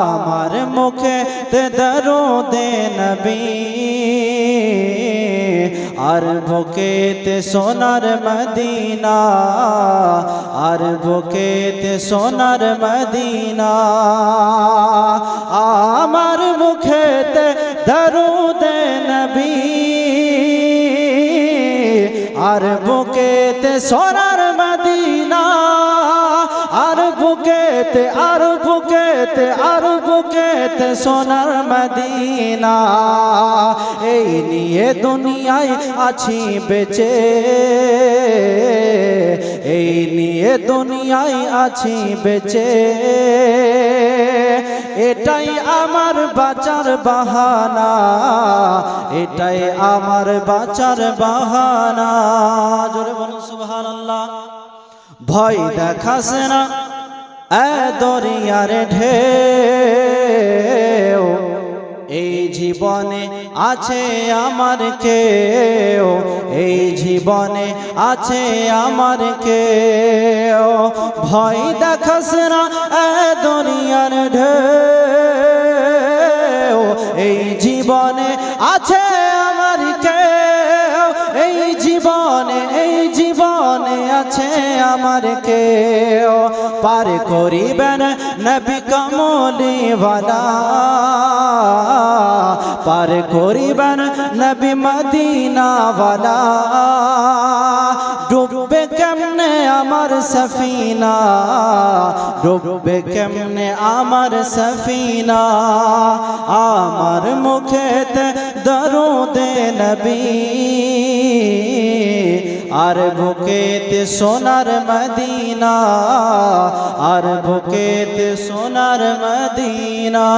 আমার মুখেতে দরুদে নবী আর বুকেতে সোনার মদিনা, আর বুকেতে সোনার মদিনা। আমার মুখেতে দরুদে নবী আর বুকেতে সোনার মদিনা, আর বুকেতে আর বুকেতে আর বুকেতে সোনার মদিনা। এই নিয়ে দুনিয়ায় আছি বেঁচে, এই নিয়ে দুনিয়ায় আছি বেঁচে। এটাই আমার বাঁচার বাহানা, এটাই আমার বাঁচার বাহানা। জোরে বলুন সুবহানাল্লাহ। ভয় দেখাস না এ দরিয়ার ঢেউ, এই জীবনে আছে আমার কেউ, এই জীবনে আছে আমার কেউ। ভয় দেখাস না এ দরিয়ার ঢেউ, এই জীবনে আছে আমার কেউ, এই জীবনে এই জীবনে আছে আমার কেউ। পার করিবেন নবী কমলিওয়ালা, পার করিবেন নবী মদিনাওয়ালা। ডুববে কেমনে আমার সফিনা, ডুববে কেমনে আমার সফিনা। আমার মুখেতে দরুদে নবী আর বুকেতে সোনার মদিনা, আর বুকেতে সোনার মদিনা।